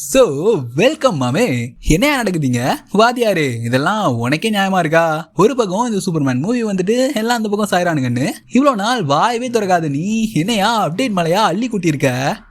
So welcome மாமே. என்ன நடக்குதுங்க வாத்தியாரு? இதெல்லாம் உனக்கே நியாயமா இருக்கா? ஒரு பக்கம் இந்த சூப்பர்மேன் மூவி வந்துட்டு எல்லாம் அந்த பக்கம் சாயிரானுங்கன்னு இவ்வளவு நாள் வாயவே திறக்காது நீ என்னையா அப்டேட் மலையா அள்ளி கூட்டி இருக்க?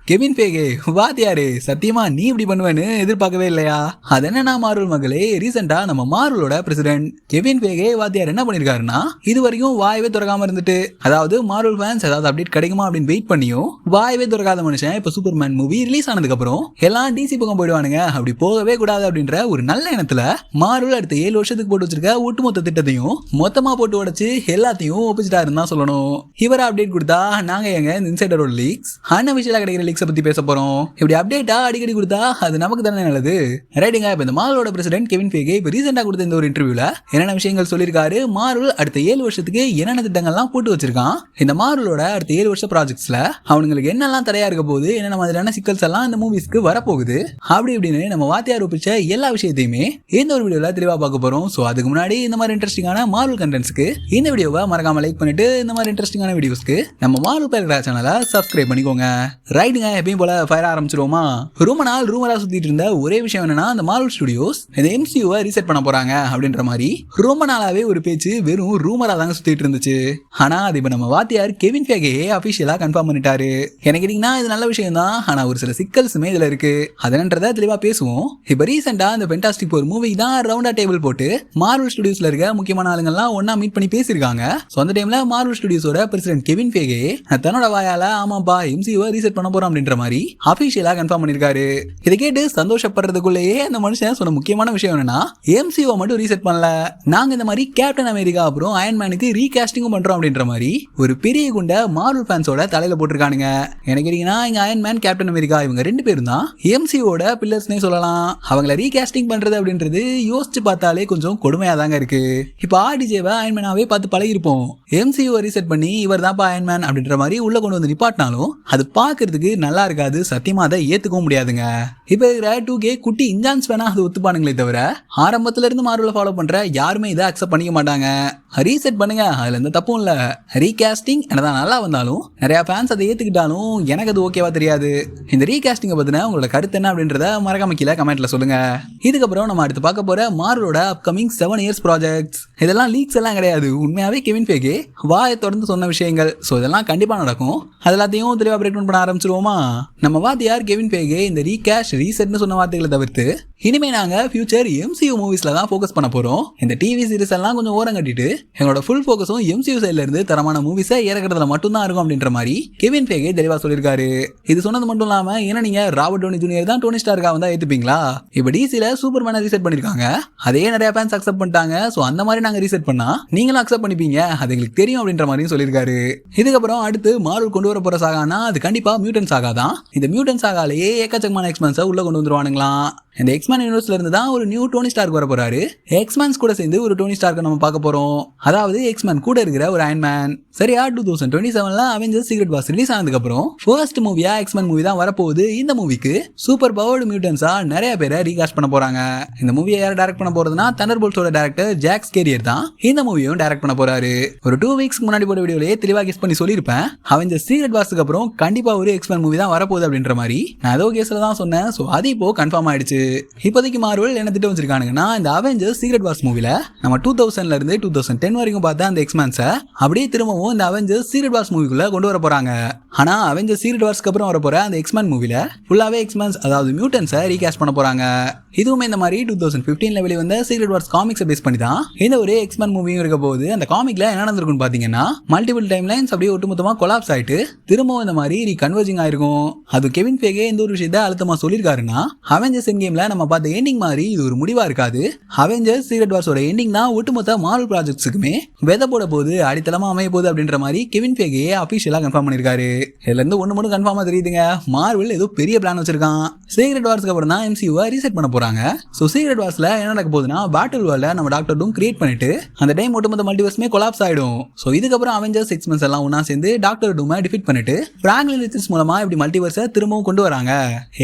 கெவின் பேகே வாத்தியாரு, சத்தியமா நீ இப்படி பண்ணுவேன்னு எதிர்பார்க்கவே இல்லையா? அது என்னன்னா மார்வல் மகளே, ரீசெண்டா நம்ம மார்வலோட பிரசிடென்ட் கெவின் பேகே வாத்தியார் என்ன பண்ணிருக்காருன்னா, இது வரைக்கும் வாயவே திறக்காம இருந்துட்டு, அதாவது மார்வல் ஃபேன்ஸ் ஏதாவது அப்டேட் கிடைக்குமா அப்படின்னு வெயிட் பண்ணியும் வாயவே திறக்காத மனுஷன் இப்ப சூப்பர்மேன் மூவி ரிலீஸ் ஆனதுக்கு அப்புறம் எல்லாம் டிசி பக்கம் போயிடுவானுங்க, அப்படி போகவே கூடாது அப்படின்ற ஒரு நல்ல எண்ணத்துல மார்வல் அடுத்த 7 வருஷத்துக்கு போட்டு வச்சிருக்க ஒட்டுமொத்த திட்டத்தையும் மொத்தமா போட்டு உடைச்சு எல்லாத்தையும் ஒப்பிச்சுட்டாருன்னு தான் சொல்லணும். இவரை அப்டேட் கொடுத்தா நாங்க எங்க இன்சைடரோட லீக்ஸ் அன்அஃபிஷியலா கிடைக்கிற லீக்ஸை பத்தி பேச போறோம். இப்படி அப்டேட்டா அடிக்கடி கொடுத்தா அது நமக்கு தானே நல்லது, ரைட்டுங்க? இப்ப இந்த மார்வலோட பிரசிடென்ட் கெவின் பேகே இப்ப ரீசெண்டா கொடுத்த இந்த ஒரு இன்டர்வியூல என்னென்ன விஷயங்கள் சொல்லியிருக்காரு, மார்வல் அடுத்த 7 வருஷத்துக்கு என்னென்ன திட்டங்கள்லாம் போட்டு வச்சிருக்கான், இந்த மார்வலோட அடுத்த 7 வருஷ ப்ராஜெக்ட்ஸ்ல அவங்களுக்கு என்னெல்லாம் தடையா இருக்க போகுது, என்னென்ன மாதிரியான சிக்கல்ஸ் எல்லாம் இந்த மூவிஸ்க்கு வரப்போகுது, அப்படி இப்படின்னு நம்ம வாத்தியார் ஒப்பிச்ச எல்லா விஷயத்தையுமே இந்த ஒரு வீடியோல தெளிவா பார்க்க போறோம். சோ அதுக்கு முன்னாடி இந்த மாதிரி இன்ட்ரெஸ்டிங்கான மார்வல் கண்டென்ட்ஸ்க்கு இந்த வீடியோவை மறக்காம லைக் பண்ணிட்டு இந்த மாதிரி இன்ட்ரெஸ்டிங்கான வீடியோஸ்க்கு நம்ம மார்வல் பேரா சேனலை சப்ஸ்கிரைப் பண்ணிக்கோங்க. ரைட்டுங்க, எப்பயும் போல ஃபயர் ஆரம்பிச்சிருவோமா? ரொம்ப நாள் ரூமரா சுத்திட்டு இருந்த ஒரே விஷயம் என்னன்னா, இந்த மார்வல் ஸ்டுடியோஸ் இந்த எம்சியூவை ரீசெட் பண்ண போறாங்க அப்படின்ற மாதிரி ரொம்ப நாளாவே ஒரு பேச்சு வெறும் ரூமரா தாங்க சுத்திட்டு இருந்துச்சு. ஆனா அது இப்ப நம்ம வாத்தியார் கெவின் பேகே அபிஷியலா கன்ஃபார்ம் பண்ணிட்டாரு. எனக்கு கேட்டீங்கன்னா இது நல்ல விஷயம் தான், ஆனா ஒரு சில சிக்கல்ஸுமே இதுல இருக்கு. அதனன்றதை தெளிவா பேசுவோம். இப்ப ரீசெண்டா இந்த ஃபென்டாஸ்டிக் ஃபோர் மூவி தான் ரவுண்டா டேபிள் போட்டு மார்வல் ஸ்டுடியோஸ்ல இருக்க முக்கியமான ஆளுங்கெல்லாம் ஒன்னா மீட் பண்ணி பேசியிருக்காங்க. சோ அந்த டைம்ல மார்வல் ஸ்டுடியோஸோட பிரசிடென்ட் கெவின் பேகே தன்னோட வாயால ஆமாப்பா எம்சியூவை ரீசெட் பண்ண போறோம் அப்படின்ற மாதிரி அபிஷியலா கன்ஃபார்ம் பண்ணிருக்காரு. இதை கேட்டு சந்தோஷப்படுறதுக்குள்ளேயே அந்த மனுஷன் சொன்ன முக்கியமான விஷயம் என்னன்னா, எம்சியூவை மட்டும் ரீசெட் பண்ணல, நாங்க இந்த மாதிரி கேப்டன் அமெரிக்கா அப்புறம் அயன்மேனுக்கு ரீகாஸ்டிங்கும் பண்றோம் அப்படின்ற மாதிரி ஒரு பெரிய குண்ட மார்வல் ஃபேன்ஸோட தலையில போட்டிருக்கானுங்க. எனக்கு கேட்டீங்கன்னா இங்க அயன்மேன் கேப்டன் அமெரிக்கா இவங்க 2 பேரும் தான் எம்சியூவோட பில்லர்ஸ்னே சொல்லலாம். அவங்கள ரீகாஸ்டிங் பண்றது அப்படின்றது யோசிச்சு பார்த்தாலே கொஞ்சம் கொடுமையா தாங்க இருக்கு. இப்ப ஆர்டிஜேவை அயன்மேனாவே பார்த்து பழகிருப்போம், எம்சியூவை ரீசெட் பண்ணி இவர் தான்ப்பா அயன்மேன் அப்படின்ற மாதிரி உள்ள கொண்டு வந்து நிப்பாட்டினாலும் அது பாக்குறதுக்கு நல்லா இருக்காது, சத்தியமா அதை ஏத்துக்கவும் முடியாதுங்க. இப்ப இருக்கிற 2K குட்டி இன்ஜான்ஸ் வேணா அது ஒத்துப்பானுங்களே தவிர ஆரம்பத்துல இருந்து மார்வலை ஃபாலோ பண்ற யாருமே இதை அக்செப்ட் பண்ணிக்க மாட்டாங்க. ரீசெட் பண்ணுங்க, அதுல எந்த தப்பும் இல்ல. ரீகாஸ்டிங் என்னதான் நல்லா வந்தாலும் நிறைய ஃபேன்ஸ் அதை ஏத்துக்கிட்டாலும் எனக்கு அது ஓகேவா தெரியாது. இந்த ரீகாஸ்டிங்கை பத்தின உங்களோட கருத்து என்ன அப்படின்றத மறக்காம கீழே கமெண்ட்ல சொல்லுங்க. இதுக்கப்புறம் நம்ம அடுத்து பார்க்க போற மார்வலோட அப்கமிங் 7 இயர்ஸ் ப்ராஜெக்ட்ஸ் இதெல்லாம் லீக்ஸ் எல்லாம் கிடையாது, உண்மையாவே கெவின் பேகே வாயை தொடர்ந்து சொன்ன விஷயங்கள். சோ இதெல்லாம் கண்டிப்பா நடக்கும், அது எல்லாத்தையும் தெளிவா பிரேக் டவுன் பண்ண ஆரம்பிச்சிருவோமா? நம்ம வாத்தியார் கெவின் பேகே இந்த ரீகாஸ்ட் ரீசெட்னு சொன்ன வார்த்தைகளை தவிர்த்து இனிமே நாங்க ஃபியூச்சர் எம்சியூ மூவிஸ்ல தான் ஃபோக்கஸ் பண்ண போறோம். இந்த டிவி சீரிஸ் எல்லாம் கொஞ்சம் ஓரம் கட்டிட்டு எங்களோட ஃபுல் ஃபோக்கஸும் எம்சியூ சைட்ல இருந்து தரமான மூவிஸை இறக்குறதுல மட்டும் தான் இருக்கும் அப்படின்ற மாதிரி கெவின் பேகே தெளிவா சொல்லியிருக்காரு. இது சொன்னது மட்டும் இல்லாம ஏன்னா நீங்க ராபர்ட் டவுனி ஜூனியர் தான் டோனி ஸ்டார்க்கா வந்தா ஏத்துப்பீங்களா? இப்ப டிசில சூப்பர்மேனை ரீசெட் பண்ணிருக்காங்க, அதே நிறைய ஃபேன்ஸ் அக்செப்ட் பண்ணிட்டாங்க. சோ அந்த மாதிரி நாங்க ரீசெட் பண்ணா நீங்களும் அக்செப்ட் பண்ணிப்பீங்க, அது எங்களுக்கு தெரியும் அப்படின்ற மாதிரியும் சொல்லியிருக்காரு. இதுக்கப்புறம் அடுத்து மார்வல் கொண்டு வர போற சாகானா அது கண்டிப்பா மியூட்டன் சாகா தான். இந்த மியூட்டன் சாகாலேயே ஏக்கச்சக்கமான எக்ஸ்பென்ஸை உள்ள கொண்டு வந்துருவானுங்களாம். இந்த எக்ஸ்மேன் யூனிவர்ஸ்ல இருந்து தான் ஒரு நியூ டோனி ஸ்டார்க் வர போறாரு. எக்ஸ்மேன்ஸ் கூட சேர்ந்து ஒரு டோனி ஸ்டார்க் நம்ம பார்க்க போறோம், அதாவது எக்ஸ்மேன் கூட இருக்கிற ஒரு அயன்மேன். சரியா 2027ல அவெஞ்சர்ஸ் சீக்ரெட் வார்ஸ் ரிலீஸ் ஆனதுக்கு அப்புறம் ஃபர்ஸ்ட் மூவியா எக்ஸ்மேன் மூவி தான் வரப்போகுது. இந்த மூவிக்கு சூப்பர் பவர்டு மியூட்டன்ஸா நிறைய பேரை ரீகாஸ்ட் பண்ண போறாங்க. இந்த மூவியை யார் டைரக்ட் பண்ண போறதுன்னா தண்டர்போல்ட்ஸோட டைரக்டர் ஜாக் ஸ்கேரியர் தான் இந்த மூவியும் டைரக்ட் பண்ண போறாரு. ஒரு 2 வீக்ஸ் முன்னாடி போட்ட வீடியோலயே தெளிவா கெஸ் பண்ணி சொல்லியிருப்பேன், அவெஞ்சர்ஸ் சீக்ரெட் வார்ஸ்க்கு அப்புறம் கண்டிப்பா ஒரு எக்ஸ்மேன் மூவி தான் வரப்போகுது அப்படின்ற மாதிரி நான் ஏதோ கேஸ்ல தான் சொன்னேன். சோ அது இப்போ கன்ஃபார்ம் ஆயிடுச்சு. இப்போதைக்கு மார்வல் என்ன திட்டம் வச்சிருக்கானுங்கன்னா, இந்த அவெஞ்சர்ஸ் சீக்ரெட் வார்ஸ் மூவில நம்ம 2000ல இருந்து 2010 வரைக்கும் பார்த்த அந்த எக்ஸ்மேன்ஸை அப்படியே திரும்பவும் இந்த அவெஞ்சர்ஸ் சீக்ரெட் வார்ஸ் மூவிக்குள்ள கொண்டு வர போறாங்க. ஆனா அவெஞ்சர்ஸ் சீக்ரெட் வார்ஸ்க்கு அப்புறம் வர போற அந்த எக்ஸ்மேன் மூவில ஃபுல்லாவே எக்ஸ்மேன்ஸ் அதாவது மியூட்டன்ஸை ரீகாஸ்ட் பண்ண போறாங்க. இதுவுமே இந்த மாதிரி 2015ல வெளிய வந்த சீக்ரெட் வார்ஸ் காமிக்ஸை பேஸ் பண்ணி தான் இந்த ஒரு எக்ஸ்மேன் மூவியும் இருக்க போகுது. அந்த காமிக்ல என்ன நடந்திருக்குன்னு பாத்தீங்கன்னா, மல்டிபிள் டைம் லைன்ஸ் அப்படியே ஒட்டுமொத்தமா கொலாப்ஸ் ஆயிட்டு திரும்பவும் இந்த மாதிரி ரீகன்வர்ஜிங் ஆயிருக்கும். அது கெவின் பேகே இந்த ஒரு விஷயத்தை அழுத்தமா சொல்லியிருக்காருன்னா, அவெஞ்சர்ஸ் எண்ட் கேம்ல நம்ம பார்த்த எண்டிங் மாதிரி இது ஒரு முடிவா இருக்காது. அவெஞ்சர்ஸ் சீக்ரெட் வார்ஸோட எண்டிங் தான் ஒட்டுமொத்த மார்வல் ப்ராஜெக்ட்ஸுக்குமே விதை போட போது அடித்தளமா அமைய போகுது அப்படின்ற மாதிரி கெவின் பேகே அபிஷியலா கன்ஃபார்ம் பண்ணிருக்காரு. இதுல இருந்து ஒண்ணு மட்டும் கன்ஃபார்மா தெரியுதுங்க, மார்வல் ஏதோ பெரிய பிளான் வச்சிருக்கான். சீக்ரெட் வார்ஸ்க்கு அப்புறம் தான் எம்சியூவை ரீசெட் பண்ண போறாங்க. சோ சீக்ரெட் வார்ஸ்ல என்ன நடக்க போகுதுன்னா, பேட்டில் வேர்ல்ட நம்ம டாக்டர் டூம் கிரியேட் பண்ணிட்டு அந்த டைம் ஒட்டுமொத்த மல்டிவர்ஸ்மே கொலாப்ஸ் ஆயிடும். சோ இதுக்கப்புறம் அவெஞ்சர்ஸ் எக்ஸ்மென்ஸ் எல்லாம் ஒண்ணா சேர்ந்து டாக்டர் டூமை டிஃபீட் பண்ணிட்டு பிராங்க்லின் ரிச்சர்ஸ் மூலமா இப்படி மல்டிவர்ஸை திரும்பவும் கொண்டு வராங்க.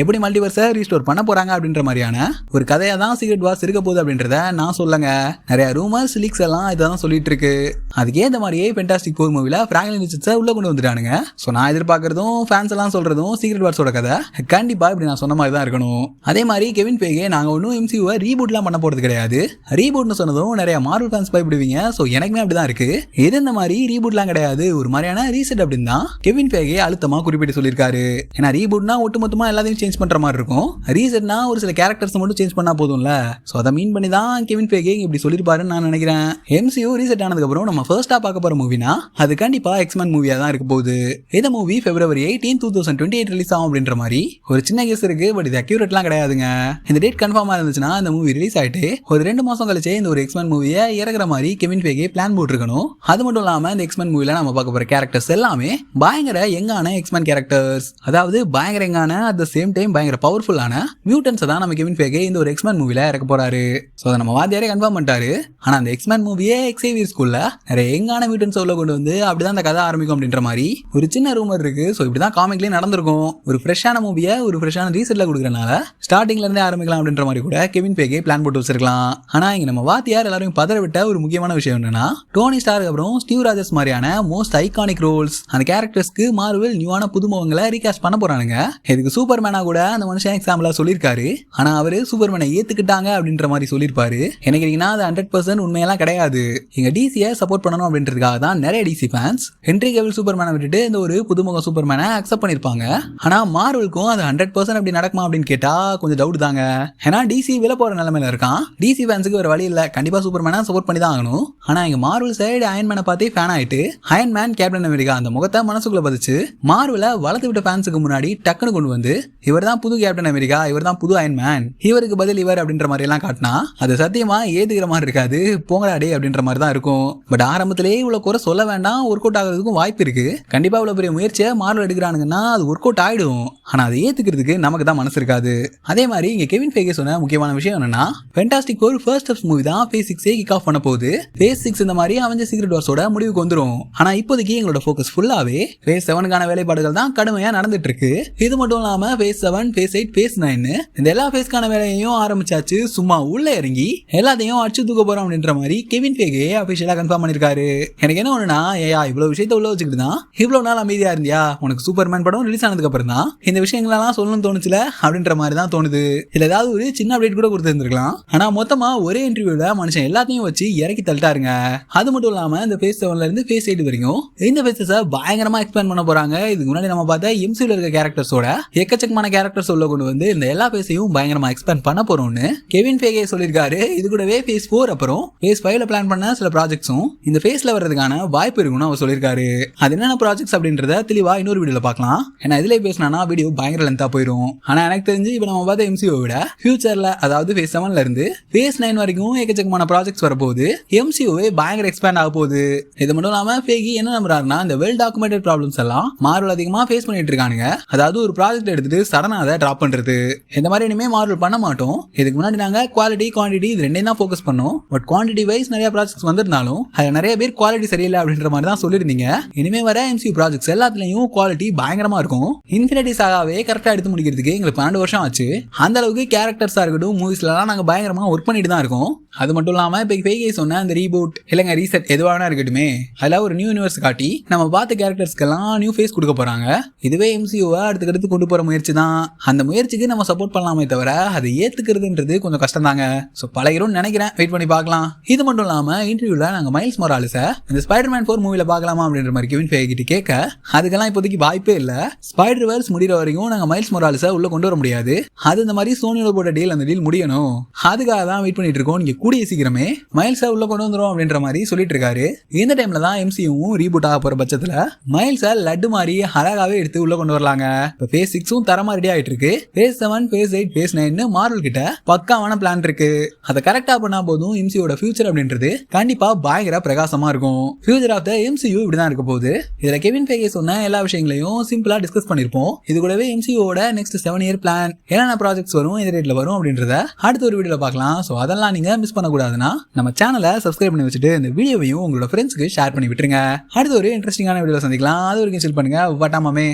எப்படி மல்டிவர்ஸை ரீஸ்டோர் பண்ண போறாங்க அப்படின்ற அப்படின்ற மாதிரியான ஒரு கதையா தான் சீக்ரெட் வார்ஸ் இருக்க போகுது அப்படின்றத நான் சொல்லுங்க. நிறைய ரூமர்ஸ் லீக்ஸ் எல்லாம் இதான் சொல்லிட்டு இருக்கு. அதுக்கே இந்த மாதிரியே ஃபென்டாஸ்டிக் ஃபோர் மூவில பிராங்க்லின் ரிச்சர்ட்ஸை உள்ள கொண்டு வந்துட்டானுங்க. ஸோ நான் எதிர்பார்க்கறதும் ஃபேன்ஸ் எல்லாம் சொல்றதும் சீக்ரெட் வார்ஸோட கதை கண்டிப்பா இப்படி நான் சொன்ன மாதிரி தான் இருக்கணும். அதே மாதிரி கெவின் ஃபேகே நாங்க ஒன்றும் எம்சியூவை ரீபூட்லாம் பண்ண போறது கிடையாது. ரீபூட்னு சொன்னதும் நிறைய மார்வல் ஃபேன்ஸ் பயப்படுவீங்க. ஸோ எனக்குமே அப்படிதான் இருக்கு. இது இந்த மாதிரி ரீபூட்லாம் கிடையாது, ஒரு மாதிரியான ரீசெட் அப்படின்னு தான் கெவின் ஃபேகே அழுத்தமா குறிப்பிட்டு சொல்லியிருக்காரு. ஏன்னா ரீபூட்னா ஒட்டுமொத்தமா எல்லாத்தையும் சேஞ்ச் பண்ற மாதிரி இருக்கும். ரீசெட்னா ஒரு சில கேரக்டர்ஸ் மட்டும் சேஞ்ச் பண்ணா போதும்ல. ஸோ அதை மீன் பண்ணி தான் கெவின் ஃபேகே இப்படி சொல்லியிருப்பாருன்னு நான் நினைக்கிறேன். எம்சியூ ரீசெட் ஆனதுக்கு அப்புறம் நம்ம ஃபர்ஸ்டா பார்க்க போற மூவினா அது கண்டிப்பா எக்ஸ்மேன் மூவியா தான் இருக்க போகுது. இந்த மூவி February 18, 2028 ரிலீஸ் ஆகும் அப்படின்ற மாதிரி ஒரு சின்ன கேஸ் இருக்கு. பட் இது அக்யூரேட்லாம் கிடையாதுங்க. இந்த டேட் கன்ஃபார்மா இருந்துச்சுன்னா இந்த மூவி ரிலீஸ் ஆயிட்டு ஒரு 2 மாசம் கழிச்சே இந்த ஒரு எக்ஸ்மேன் மூவியை இறக்குற மாதிரி கெவின் ஃபேகே பிளான் போட்டுருக்கணும். அது மட்டும் இல்லாம இந்த எக்ஸ்மேன் மூவில நம்ம பார்க்க போற கேரக்டர்ஸ் எல்லாமே பயங்கர யங்கான எக்ஸ்மேன் கேரக்டர்ஸ். அதாவது பயங்கர யங்கான அட் த சேம் டைம் பயங்கர பவர்ஃபுல்லான மியூட்டன்ஸ் தான் நம்ம கெவின் ஃபேகே இந்த ஒரு எக்ஸ்மேன் மூவில இறக்க போறாரு. ஸோ அதை நம்ம வாத்தியாரே கன்ஃபார்ம் பண்ணிட்டாரு. ஆனா அந்த எக்ஸ்மேன் மூவியே எக்ஸேவியர் ஸ்கூல்ல நிறைய யங்கான மியூட்டன்ஸ் உள்ள கொண்டு வந்து அப்படிதான் அந்த கதை ஆரம்பிக்கும் அப்படின்ற மாதிரி ஒரு சின்ன ரூமர் இருக்கு. ஸோ இப்படிதான் காமிக்லயே நடந்திருக்கும். ஒரு ஃப்ரெஷ்ஷான மூவியை ஒரு ஃப்ரெஷ்ஷான ரீசெட்ல கொடுக்கறனால ஸ்டார்டிங்ல இருந்தே ஆரம்பிக்கலாம் அப்படின்ற மாதிரி கூட கெவின் ஃபேகே பிளான் போட்டு வச்சிருக்கலாம். ஆனா இங்க நம்ம வாத்தியார் எல்லாரும் பதற விட்ட ஒரு முக்கியமான விஷயம் என்னன்னா டோனி ஸ்டார்க்கு அப்புறம் ஸ்டீவ் ராஜர்ஸ் மாதிரியான மோஸ்ட் ஐகானிக் ரோல்ஸ் அந்த கேரக்டர்ஸ்க்கு மார்வெல் நியூவான புதுமுகங்களை ரீகாஸ்ட் பண்ண போறானுங்க. இதுக்கு சூப்பர்மேனா கூட அந்த மனுஷன் எக்ஸாம்பிளா சொல்லியிருக்காரு. ஆனா அவரு சூப்பர்மேனை ஏத்துக்கிட்டாங்க அப்படின்ற மாதிரி சொல்லியிருப்பாரு. எனக்கு அது 100% உண்மையெல்லாம் கிடையாது. எங்க டிசியை சப்போர்ட் பண்ணணும் அப்படின்றதுக்காக தான் நிறைய டிசி ஃபேன்ஸ் ஹென்ரி கேவில் சூப்பர்மேனை விட்டுட்டு இந்த ஒரு புதுமுக சூப்பர்மேனை அக்செப்ட் பண்ணிருப்பாங்க. ஆனா மார்வலுக்கும் அது 100% அப்படி நடக்குமா அப்படின்னு கேட்டா கொஞ்சம் டவுட் தாங்க. ஏன்னா டிசி வில போற நிலைமையில இருக்கான். டிசி ஃபேன்ஸுக்கு ஒரு வழி இல்ல, கண்டிப்பா சூப்பர்மேனை சப்போர்ட் பண்ணி தான் ஆகணும். ஆனா எங்க மார்வல் சைடு அயன்மேனை பார்த்தே ஃபேன் ஆயிட்டு அயன்மேன் கேப்டன் அமெரிக்கா அந்த முகத்தை மனசுக்குள்ள பதிச்சு மார்வலை வளர்த்து விட்ட ஃபேன்ஸுக்கு முன்னாடி டக்குன்னு கொண்டு வந்து இவர் தான் புது கேப்டன் அமெரிக்கா, இவர் தான் புது அயன்மேன், இவருக்கு பதில் இவர் அப்படின்ற மாதிரி எல்லாம் காட்டினா அது சத்தியமா ஏத்துக்கிற மாதிரி இருக்காது. போங்கடாடே அப்படின்ற மாதிரி தான் இருக்கும். பட் ஆரம்பத்திலேயே இவ்வளவு குறை சொல்ல வேண்டாம், ஒர்க் அவுட் ஆகிறதுக்கும் வாய்ப்பு இருக்கு. கண்டிப்பா இவ்வளவு பெரிய முயற்சியை மார்வல் எடுக்கிறானுங்கன்னா அது ஒர்க் அவுட் ஆயிடும். ஆனா அதை ஏத்துக்கிறதுக்கு நமக்கு தான் மனசு இருக்காது. அதே மாதிரி இங்க கெவின் ஃபேகே சொன்ன முக்கியமான விஷயம் என்னன்னா fantastic four first steps movie தான் ஃபேஸ் 6 கிக் ஆஃப் பண்ண போகுது. ஃபேஸ் 6 இந்த மாதிரி அவெஞ்சர்ஸ் சீக்ரெட் வார்ஸோட முடிவுக்கு வந்துரும். ஆனா இப்போதைக்கு எங்களோட ஃபோக்கஸ் ஃபுல்லாவே ஃபேஸ் 7க்கான வேலைப்பாடுகள் தான் கடுமையா நடந்துட்டு இருக்கு. இது மட்டும் இல்லாம ஃபேஸ் 7, ஃபேஸ் 8, ஃபேஸ் 9 இந்த எல்லா ஃபேஸ்க்கான வேலையையும் ஆரம்பிச்சாச்சு. சும்மா உள்ள இறங்கி எல்லாத்தையும் அடிச்சு தூக்க போறோம் அப்படின்ற மாதிரி கெவின் ஃபேகே அபிஷியலா கன்ஃபார்ம் பண்ணிருக்காரு. எனக்கு என்ன ஒண்ணுனா ஏயா இவ்வளவு விஷயத்த உள்ள வச்சுக்கிட்டு தான் இவ்வளவு நாள் அமைதியா இருந்தியா? உனக்கு சூப்பர்மேன் படம் ரிலீஸ் ஆனதுக்கு அப்புறம் தான் இந்த விஷயங்களெல்லாம் சொல்லணும்னு தோணுச்சுல அப்படின்ற மாதிரி தான் தோணுது. இதுல ஏதாவது ஒரு சின்ன அப்டேட் கூட கொடுத்துருந்துருக்கலாம். ஆனா மொத்தமா ஒரே இன்டர்வியூல மனுஷன் எல்லாத்தையும் வச்சு இறக்கி தள்ளிட்டாருங்க. அது மட்டும் இல்லாம இந்த ஃபேஸ் 7ல இருந்து ஃபேஸ் 8 வரைக்கும் இந்த ஃபேஸஸை பயங்கரமா எக்ஸ்பேண்ட் பண்ண போறாங்க. இதுக்கு முன்னாடி நம்ம பார்த்த எம்சியூல இருக்க கேரக்டர்ஸோட எக்கச்சக்கமான கேரக்டர்ஸ் உள்ள கொண்டு வந்து இந்த எல்லா ஃபேஸையும் பயங்கரமா எக்ஸ்பேண்ட் பண்ண போறோம்னு கெவின் ஃபேகே சொல்லியிருக்காரு. இது கூடவே ஃபேஸ் 4 அப்புறம் ஃபேஸ் 5ல பிளான் பண்ண சில ப்ராஜெக்ட்ஸும் இந்த ஃபேஸ்ல வர்றதுக்கான வாய்ப்பு இருக்குன்னு அவர் சொல்லியிருக்காரு. அது என்னென்ன ப்ராஜெக்ட்ஸ் அப்படின்றத தெளிவா இன்னொரு வீடியோல பார்க்கலாம். ஏன்னா இதுல பேசினா வீடியோ பயங்கர லென்த்தா போயிடும். ஆனா எனக்கு தெரிஞ்சு இப்ப நம்ம பார்த்த எம்சியூ விட ஃபியூச்சர்ல அதாவது ஃபேஸ் 7ல இருந்து ஃபேஸ் 9 வரைக்கும் எக்கச்சக்கமான ப்ராஜெக்ட்ஸ் வரப்போகுது. எம்சியூவே பயங்கர எக்ஸ்பேண்ட் ஆக போகுது. இது மட்டும் இல்லாம ஃபேகி என்ன நம்புறாருன்னா இந்த வெல் டாக்குமெண்டட் ப்ராப்ளம்ஸ் எல்லாம் மார்வல் அதிகமா ஃபேஸ் பண்ணிட்டு இருக்கானுங்க. அதாவது ஒரு ப்ராஜெக்ட் எடுத்துட்டு சடனா அதை டிராப் பண்றது இந்த மாதிரி இனிமே மார்வல் பண்ண மாட்டோம். இதுக்கு முன்னாடி நாங்க குவாலிட்டி குவான்டிட்டி இது ரெண்டையும் தான் ஃபோக்கஸ் பண்ணோம். பட் குவான்டிட்டி வைஸ் நிறைய ப்ராஜெக்ட்ஸ் வந்திருந்தாலும் அது நிறைய பேர் குவாலிட்டி சரியில்லை அப்படின்ற மாதிரி தான் சொல்லியிருந்தீங்க. இனிமே வர எம்சியூ ப்ராஜெக்ட்ஸ் எல்லாத்துலயும் குவாலிட்டி பயங்கரமா இருக்கும். இன்ஃபினிட்டி சாகாவே கரெக்டா எடுத்து முடிக்கிறதுக்கு எங்களுக்கு 12 வருஷம் ஆச்சு. அந்த அளவுக்கு கேரக்டர்ஸா இருக்கட்டும் மூவிஸ்லாம் நாங்க பயங்கரமா ஒர்க் பண்ணிட்டு தான் இருக்கோம். அது மட்டும் இல்லாம இப்ப ஃபேகே சொன்ன அந்த ரீபூட் இல்லங்க ரீசெட் எதுவானா இருக்கட்டுமே அதுல ஒரு நியூ யூனிவர்ஸ் காட்டி நம்ம பார்த்த கேரக்டர்ஸ்க்கெல்லாம் நியூ ஃபேஸ் கொடுக்க போறாங்க. இதுவே எம்சியூவை அடுத்து கொண்டு போற முயற்சி தான். அந்த முயற்சிக்கு நம்ம சப்போர்ட் பண்ணலாமே தவிர அதை ஏத்துக்கிறதுன்றது கொஞ்சம் கஷ்டம் தாங்க. ஸோ பழகிரும் நினைக்கிறேன், வெயிட் பண்ணி பார்க்கலாம். இது மட்டும் இல்லாம இன்டர்வியூல நாங்க மைல்ஸ் மொராலிஸை இந்த ஸ்பைடர்மேன் 4 மூவில பார்க்கலாமா அப்படின்ற மாதிரி கெவின் ஃபேகே கிட்ட கேட்க அதுக்கெல்லாம் இப்போதைக்கு வாய்ப்பே இல்ல. ஸ்பைடர்வர்ஸ் முடிகிற வரைக்கும் நாங்க மைல்ஸ் மொராலிஸை உள்ள கொண்டு வர முடியாது. அது இந்த மாதிரி சோனியோட போட்ட டீல் அந்த டீல் முடியணும். அதுக்காக தான் வெயிட் பண்ணிட்டு இருக்கோம். நீங்க கூடிய சீக்கிரமே மைல்ஸை உள்ள கொண்டு வந்துரும் அப்படின்ற மாதிரி சொல்லிட்டு இருக்காரு. இந்த டைம்ல தான் எம்சியூவும் ரீபூட் ஆக போற பட்சத்துல மைல்ஸை லட்டு மாதிரி அழகாவே எடுத்து உள்ள கொண்டு வரலாங்க. இப்போ ஃபேஸ் 6 தரமா ரெடி ஆயிட்டு இருக்கு. ஃபேஸ் 7, ஃபேஸ் 8, ஃபேஸ் 9 மார்வல் கிட்ட பக்காவான பிளான் இருக்கு. அதை கரெக்டா பண்ணா போதும் எம்சியூட ஃபியூச்சர் அப்படின்றது கண்டிப்பா பயங்கர பிரகாசமா இருக்கும். ஃபியூச்சர் ஆஃப் த எம்சியூ இப்படிதான் இருக்க போகுது. இதுல கெவின் ஃபேகே சொன்ன எல்லா விஷயங்களையும் சிம்பிளா டிஸ்கஸ் பண்ணிருப்போம். இது கூடவே எம்சியூவோட நெக்ஸ்ட் 7 இயர் பிளான் என்னென்ன ப்ராஜெக்ட்ஸ் வரும் எந்த ரேட்ல வரும் அப்படின்றத அடுத்த ஒரு வீடியோல பார்க்கலாம். ஸோ அதெல்லாம் நீங்க மிஸ் பண்ணக்கூடாதுன்னா நம்ம சேனலை சப்ஸ்கிரைப் பண்ணி வச்சுட்டு இந்த வீடியோவையும் உங்களோட ஃப்ரெண்ட்ஸ்க்கு ஷேர் பண்ணி விட்டுருங்க. அடுத்த ஒரு இன்ட்ரெஸ்டிங்கான வீடியோல சந்திக்கலாம். அது வரைக்கும் சில் பண்ணுங்க. வட்டாமாமே.